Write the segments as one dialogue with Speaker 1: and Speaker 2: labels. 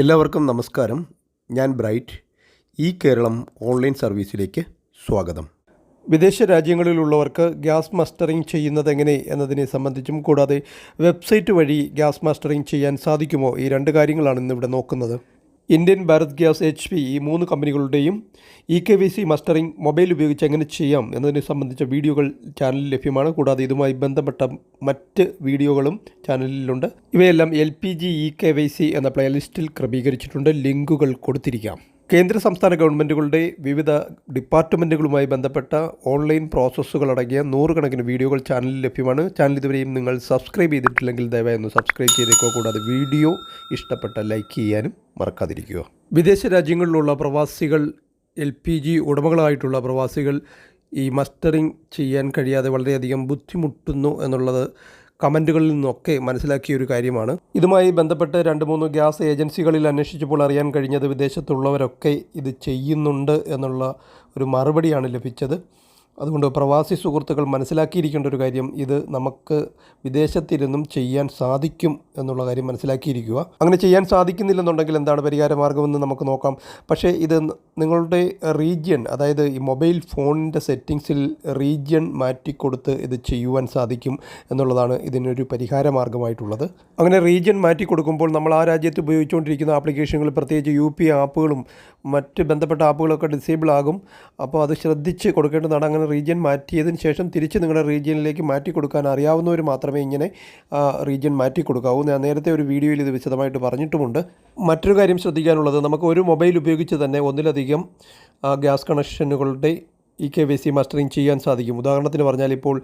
Speaker 1: എല്ലാവർക്കും നമസ്കാരം. ഞാൻ ബ്രൈറ്റ്. ഈ കേരളം ഓൺലൈൻ സർവീസിലേക്ക് സ്വാഗതം. വിദേശ രാജ്യങ്ങളിലുള്ളവർക്ക് ഗ്യാസ് മസ്റ്ററിംഗ് ചെയ്യുന്നത് എങ്ങനെ എന്നതിനെ സംബന്ധിച്ചും കൂടാതെ വെബ്സൈറ്റ് വഴി ഗ്യാസ് മസ്റ്ററിംഗ് ചെയ്യാൻ സാധിക്കുമോ, ഈ രണ്ട് കാര്യങ്ങളാണ് ഇന്നിവിടെ നോക്കുന്നത്. ഇന്ത്യൻ, ഭാരത് ഗ്യാസ്, HP ഈ 3 കമ്പനികളുടെയും EKYC മസ്റ്ററിംഗ് മൊബൈൽ ഉപയോഗിച്ച് എങ്ങനെ ചെയ്യാം എന്നതിനെ സംബന്ധിച്ച വീഡിയോകൾ ചാനലിൽ ലഭ്യമാണ്. കൂടാതെ ഇതുമായി ബന്ധപ്പെട്ട മറ്റ് വീഡിയോകളും ചാനലിലുണ്ട്. ഇവയെല്ലാം LPG EKYC എന്ന പ്ലേലിസ്റ്റിൽ ക്രമീകരിച്ചിട്ടുണ്ട്. ലിങ്കുകൾ കൊടുത്തിരിക്കാം. കേന്ദ്ര സംസ്ഥാന ഗവൺമെൻറ്റുകളുടെ വിവിധ ഡിപ്പാർട്ട്മെൻറ്റുകളുമായി ബന്ധപ്പെട്ട ഓൺലൈൻ പ്രോസസ്സുകളടങ്ങിയ 100 കണക്കിന് വീഡിയോകൾ ചാനലിൽ ലഭ്യമാണ്. ചാനൽ ഇതുവരെയും നിങ്ങൾ സബ്സ്ക്രൈബ് ചെയ്തിട്ടില്ലെങ്കിൽ ദയവായി ഒന്ന് സബ്സ്ക്രൈബ് ചെയ്തേക്കുക. കൂടാതെ വീഡിയോ ഇഷ്ടപ്പെട്ട ലൈക്ക് ചെയ്യാനും മറക്കാതിരിക്കുക. വിദേശ രാജ്യങ്ങളിലുള്ള പ്രവാസികൾ, LPG ഉടമകളായിട്ടുള്ള പ്രവാസികൾ ഈ മസ്റ്ററിംഗ് ചെയ്യാൻ കഴിയാതെ വളരെയധികം ബുദ്ധിമുട്ടുന്നു എന്നുള്ളത് കമൻറ്റുകളിൽ നിന്നൊക്കെ മനസ്സിലാക്കിയ ഒരു കാര്യമാണ്. ഇതുമായി ബന്ധപ്പെട്ട് 2-3 ഗ്യാസ് ഏജൻസികളിൽ അന്വേഷിച്ചപ്പോൾ അറിയാൻ കഴിഞ്ഞത് വിദേശത്തുള്ളവരൊക്കെ ഇത് ചെയ്യുന്നുണ്ട് എന്നുള്ള ഒരു മറുപടിയാണ് ലഭിച്ചത്. അതുകൊണ്ട് പ്രവാസി സുഹൃത്തുക്കൾ മനസ്സിലാക്കിയിരിക്കേണ്ട ഒരു കാര്യം, ഇത് നമുക്ക് വിദേശത്തിരുന്നും ചെയ്യാൻ സാധിക്കും എന്നുള്ള കാര്യം മനസ്സിലാക്കിയിരിക്കുക. അങ്ങനെ ചെയ്യാൻ സാധിക്കുന്നില്ലെന്നുണ്ടെങ്കിൽ എന്താണ് പരിഹാരമാർഗ്ഗമെന്ന് നമുക്ക് നോക്കാം. പക്ഷേ ഇത് നിങ്ങളുടെ റീജിയൻ, അതായത് ഈ മൊബൈൽ ഫോണിൻ്റെ സെറ്റിങ്സിൽ റീജിയൻ മാറ്റിക്കൊടുത്ത് ഇത് ചെയ്യുവാൻ സാധിക്കും എന്നുള്ളതാണ് ഇതിനൊരു പരിഹാരമാർഗ്ഗമായിട്ടുള്ളത്. അങ്ങനെ റീജിയൻ മാറ്റിക്കൊടുക്കുമ്പോൾ നമ്മൾ ആ രാജ്യത്ത് ഉപയോഗിച്ചുകൊണ്ടിരിക്കുന്ന ആപ്ലിക്കേഷനുകൾ, പ്രത്യേകിച്ച് UP ആപ്പുകളും മറ്റ് ബന്ധപ്പെട്ട ആപ്പുകളൊക്കെ ഡിസേബിൾ ആകും. അപ്പോൾ അത് ശ്രദ്ധിച്ച് കൊടുക്കേണ്ടതാണ്. അങ്ങനെ റീജിയൻ മാറ്റിയതിന് ശേഷം തിരിച്ച് നിങ്ങളുടെ റീജിയനിലേക്ക് മാറ്റി കൊടുക്കാൻ അറിയാവുന്നവർ മാത്രമേ ഇങ്ങനെ റീജിയൻ മാറ്റി കൊടുക്കാവൂ. ഞാൻ നേരത്തെ ഒരു വീഡിയോയിൽ ഇത് വിശദമായിട്ട് പറഞ്ഞിട്ടുമുണ്ട്. മറ്റൊരു കാര്യം ശ്രദ്ധിക്കാനുള്ളത്, നമുക്ക് ഒരു മൊബൈൽ ഉപയോഗിച്ച് തന്നെ ഒന്നിലധികം ഗ്യാസ് കണക്ഷനുകളുടെ EKYC മസ്റ്ററിംഗ് ചെയ്യാൻ സാധിക്കും. ഉദാഹരണത്തിന് പറഞ്ഞാൽ, ഇപ്പോൾ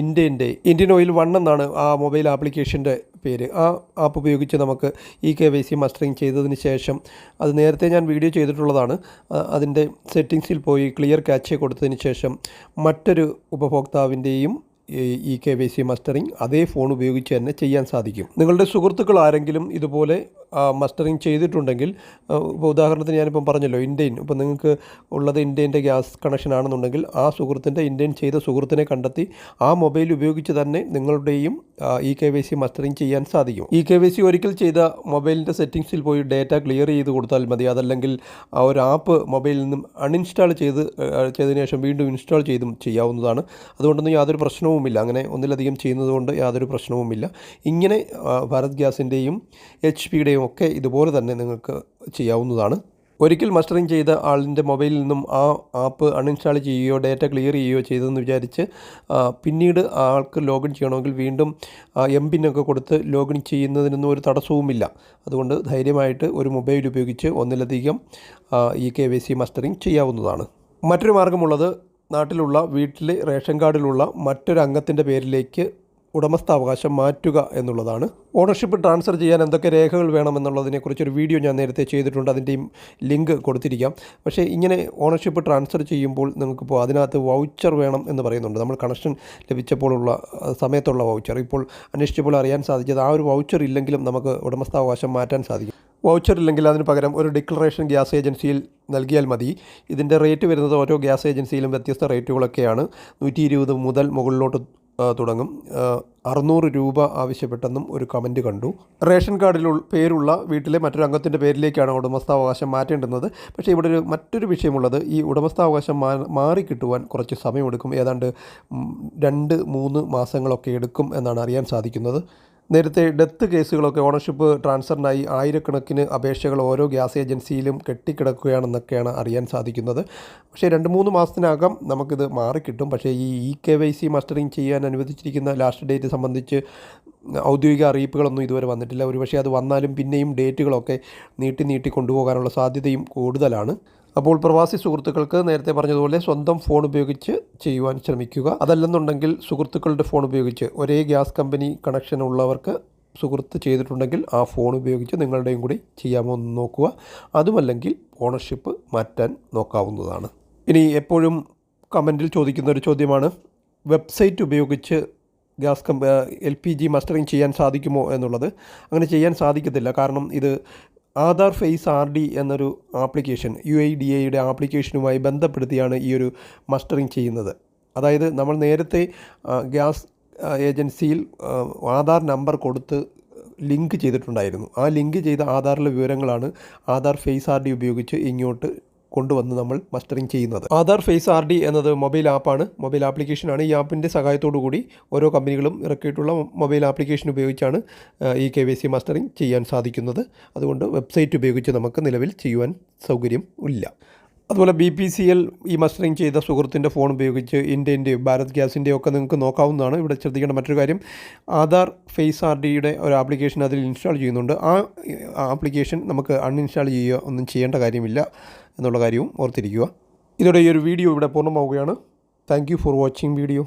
Speaker 1: ഇന്ത്യൻ ഓയിൽ 1 എന്നാണ് ആ മൊബൈൽ ആപ്ലിക്കേഷൻ്റെ പേര്. ആ ആപ്പ് ഉപയോഗിച്ച് നമുക്ക് EKYC മസ്റ്ററിംഗ് ചെയ്തതിന് ശേഷം, അത് നേരത്തെ ഞാൻ വീഡിയോ ചെയ്തിട്ടുള്ളതാണ്, അതിൻ്റെ സെറ്റിങ്സിൽ പോയി ക്ലിയർ ക്യാച്ച് കൊടുത്തതിന് ശേഷം മറ്റൊരു ഉപഭോക്താവിൻ്റെയും EKYC മസ്റ്ററിംഗ് അതേ ഫോൺ ഉപയോഗിച്ച് തന്നെ ചെയ്യാൻ സാധിക്കും. നിങ്ങളുടെ സുഹൃത്തുക്കൾ ആരെങ്കിലും ഇതുപോലെ മസ്റ്ററിംഗ് ചെയ്തിട്ടുണ്ടെങ്കിൽ, ഇപ്പോൾ ഉദാഹരണത്തിന് ഞാനിപ്പം പറഞ്ഞല്ലോ ഇന്ത്യൻ, ഇപ്പോൾ നിങ്ങൾക്ക് ഉള്ളത് ഇന്ത്യൻ്റെ ഗ്യാസ് കണക്ഷൻ ആണെന്നുണ്ടെങ്കിൽ ആ സുഹൃത്തിൻ്റെ ഇന്ത്യൻ ചെയ്ത സുഹൃത്തിനെ കണ്ടെത്തി ആ മൊബൈൽ ഉപയോഗിച്ച് തന്നെ നിങ്ങളുടെയും EKYC മസ്റ്ററിംഗ് ചെയ്യാൻ സാധിക്കും. EKYC ഒരിക്കൽ ചെയ്ത മൊബൈലിൻ്റെ സെറ്റിങ്സിൽ പോയി ഡേറ്റ ക്ലിയർ ചെയ്ത് കൊടുത്താൽ മതി. അതല്ലെങ്കിൽ ആ ഒരു ആപ്പ് മൊബൈലിൽ നിന്നും അൺഇൻസ്റ്റാൾ ചെയ്തതിന് ശേഷം വീണ്ടും ഇൻസ്റ്റാൾ ചെയ്തും ചെയ്യാവുന്നതാണ്. അതുകൊണ്ടൊന്നും യാതൊരു പ്രശ്നവുമില്ല. അങ്ങനെ ഒന്നിലധികം ചെയ്യുന്നത് കൊണ്ട് യാതൊരു പ്രശ്നവുമില്ല. ഇങ്ങനെ ഭാരത് ഗ്യാസിൻ്റെയും HPയുടെയും ഒക്കെ ഇതുപോലെ തന്നെ നിങ്ങൾക്ക് ചെയ്യാവുന്നതാണ്. ഒരിക്കൽ മസ്റ്ററിംഗ് ചെയ്ത ആളിൻ്റെ മൊബൈലിൽ നിന്നും ആ ആപ്പ് അൺഇൻസ്റ്റാൾ ചെയ്യുകയോ ഡേറ്റ ക്ലിയർ ചെയ്യുകയോ ചെയ്തെന്ന് വിചാരിച്ച് പിന്നീട് ആൾക്ക് ലോഗിൻ ചെയ്യണമെങ്കിൽ വീണ്ടും MPIN ഒക്കെ കൊടുത്ത് ലോഗിൻ ചെയ്യുന്നതിനൊന്നും ഒരു തടസ്സവുമില്ല. അതുകൊണ്ട് ധൈര്യമായിട്ട് ഒരു മൊബൈൽ ഉപയോഗിച്ച് ഒന്നിലധികം EKYC മസ്റ്ററിംഗ് ചെയ്യാവുന്നതാണ്. മറ്റൊരു മാർഗ്ഗമുള്ളത്, നാട്ടിലുള്ള വീട്ടിലെ റേഷൻ കാർഡിലുള്ള മറ്റൊരു അംഗത്തിൻ്റെ പേരിലേക്ക് ഉടമസ്ഥാവകാശം മാറ്റുക എന്നുള്ളതാണ്. ഓണർഷിപ്പ് ട്രാൻസ്ഫർ ചെയ്യാൻ എന്തൊക്കെ രേഖകൾ വേണമെന്നുള്ളതിനെക്കുറിച്ചൊരു വീഡിയോ ഞാൻ നേരത്തെ ചെയ്തിട്ടുണ്ട്. അതിൻ്റെയും ലിങ്ക് കൊടുത്തിരിക്കാം. പക്ഷേ ഇങ്ങനെ ഓണർഷിപ്പ് ട്രാൻസ്ഫർ ചെയ്യുമ്പോൾ നിങ്ങൾക്കിപ്പോൾ അതിനകത്ത് വൗച്ചർ വേണം എന്ന് പറയുന്നുണ്ട്. നമ്മൾ കണക്ഷൻ ലഭിച്ചപ്പോഴുള്ള സമയത്തുള്ള വൗച്ചർ. ഇപ്പോൾ അന്വേഷിച്ചപ്പോൾ അറിയാൻ സാധിച്ചത് ആ ഒരു വൗച്ചർ ഇല്ലെങ്കിലും നമുക്ക് ഉടമസ്ഥാവകാശം മാറ്റാൻ സാധിക്കും. വൗച്ചർ ഇല്ലെങ്കിൽ അതിന് പകരം ഒരു ഡിക്ലറേഷൻ ഗ്യാസ് ഏജൻസിയിൽ നൽകിയാൽ മതി. ഇതിൻ്റെ റേറ്റ് വരുന്നത് ഓരോ ഗ്യാസ് ഏജൻസിയിലും വ്യത്യസ്ത റേറ്റുകളൊക്കെയാണ്. 120 മുതൽ മുകളിലോട്ട് തുടങ്ങും. 600 രൂപ ആവശ്യപ്പെട്ടെന്നും ഒരു കമൻറ്റ് കണ്ടു. റേഷൻ കാർഡിൽ പേരുള്ള വീട്ടിലെ മറ്റൊരു അംഗത്തിൻ്റെ പേരിലേക്കാണ് ഉടമസ്ഥാവകാശം മാറ്റേണ്ടുന്നത്. പക്ഷേ ഇവിടെ മറ്റൊരു വിഷയമുള്ളത്, ഈ ഉടമസ്ഥാവകാശം മാറിക്കിട്ടുവാൻ കുറച്ച് സമയമെടുക്കും. ഏതാണ്ട് 2-3 മാസങ്ങളൊക്കെ എടുക്കും എന്നാണ് അറിയാൻ സാധിക്കുന്നത്. നേരത്തെ ഡെത്ത് കേസുകളൊക്കെ ഓണർഷിപ്പ് ട്രാൻസ്ഫറിനായി ആയിരക്കണക്കിന് അപേക്ഷകൾ ഓരോ ഗ്യാസ് ഏജൻസിയിലും കെട്ടിക്കിടക്കുകയാണെന്നൊക്കെയാണ് അറിയാൻ സാധിക്കുന്നത്. പക്ഷേ 2-3 മാസത്തിനകം നമുക്കിത് മാറിക്കിട്ടും. പക്ഷേ ഈ EKYC മസ്റ്ററിംഗ് ചെയ്യാൻ അനുവദിച്ചിരിക്കുന്ന ലാസ്റ്റ് ഡേറ്റ് സംബന്ധിച്ച് ഔദ്യോഗിക അറിയിപ്പുകളൊന്നും ഇതുവരെ വന്നിട്ടില്ല. ഒരുപക്ഷേ അത് വന്നാലും പിന്നെയും ഡേറ്റുകളൊക്കെ നീട്ടി കൊണ്ടുപോകാനുള്ള സാധ്യതയും കൂടുതലാണ്. അപ്പോൾ പ്രവാസി സുഹൃത്തുക്കൾക്ക് നേരത്തെ പറഞ്ഞതുപോലെ സ്വന്തം ഫോൺ ഉപയോഗിച്ച് ചെയ്യുവാൻ ശ്രമിക്കുക. അതല്ലെന്നുണ്ടെങ്കിൽ സുഹൃത്തുക്കളുടെ ഫോൺ ഉപയോഗിച്ച്, ഒരേ ഗ്യാസ് കമ്പനി കണക്ഷൻ ഉള്ളവർക്ക് സുഹൃത്ത് ചെയ്തിട്ടുണ്ടെങ്കിൽ ആ ഫോൺ ഉപയോഗിച്ച് നിങ്ങളുടെയും കൂടി ചെയ്യാമോ എന്ന് നോക്കുക. അതുമല്ലെങ്കിൽ ഓണർഷിപ്പ് മാറ്റാൻ നോക്കാവുന്നതാണ്. ഇനി എപ്പോഴും കമൻറ്റിൽ ചോദിക്കുന്ന ഒരു ചോദ്യമാണ്, വെബ്സൈറ്റ് ഉപയോഗിച്ച് LPG മസ്റ്ററിംഗ് ചെയ്യാൻ സാധിക്കുമോ എന്നുള്ളത്. അങ്ങനെ ചെയ്യാൻ സാധിക്കത്തില്ല. കാരണം ഇത് ആധാർ ഫേസ് RD എന്നൊരു ആപ്ലിക്കേഷൻ, UIDAIയുടെ ആപ്ലിക്കേഷനുമായി ബന്ധപ്പെടുത്തിയാണ് ഈ ഒരു മസ്റ്ററിംഗ് ചെയ്യുന്നത്. അതായത് നമ്മൾ നേരത്തെ ഗ്യാസ് ഏജൻസിയിൽ ആധാർ നമ്പർ കൊടുത്ത് ലിങ്ക് ചെയ്തിട്ടുണ്ടായിരുന്നു. ആ ലിങ്ക് ചെയ്ത ആധാറിലെ വിവരങ്ങളാണ് ആധാർ ഫേസ് RD ഉപയോഗിച്ച് ഇങ്ങോട്ട് കൊണ്ടുവന്ന് നമ്മൾ മസ്റ്ററിങ് ചെയ്യുന്നത്. ആധാർ ഫേസ് RD എന്നത് മൊബൈൽ ആപ്പാണ്, മൊബൈൽ ആപ്ലിക്കേഷനാണ്. ഈ ആപ്പിൻ്റെ സഹായത്തോടു കൂടി ഓരോ കമ്പനികളും ഇറക്കിയിട്ടുള്ള മൊബൈൽ ആപ്ലിക്കേഷൻ ഉപയോഗിച്ചാണ് ഈ KYC മസ്റ്ററിങ് ചെയ്യാൻ സാധിക്കുന്നത്. അതുകൊണ്ട് വെബ്സൈറ്റ് ഉപയോഗിച്ച് നമുക്ക് നിലവിൽ ചെയ്യുവാൻ സൗകര്യം ഇല്ല. അതുപോലെ BPCL ഈ മസ്റ്ററിങ് ചെയ്ത സുഹൃത്തിൻ്റെ ഫോൺ ഉപയോഗിച്ച് ഇന്ത്യൻ്റെയും ഭാരത് ഗ്യാസിൻ്റെയും ഒക്കെ നിങ്ങൾക്ക് നോക്കാവുന്നതാണ്. ഇവിടെ ശ്രദ്ധിക്കേണ്ട മറ്റൊരു കാര്യം, ആധാർ ഫേസ് RDയുടെ ഒരു ആപ്ലിക്കേഷൻ അതിൽ ഇൻസ്റ്റാൾ ചെയ്യുന്നുണ്ട്. ആ ആപ്ലിക്കേഷൻ നമുക്ക് അൺഇൻസ്റ്റാൾ ചെയ്യുക ഒന്നും ചെയ്യേണ്ട കാര്യമില്ല എന്നുള്ള കാര്യവും ഓർത്തിരിക്കുക. ഇതോടെ ഈ ഒരു വീഡിയോ ഇവിടെ പൂർണ്ണമാവുകയാണ്. Thank you for watching video.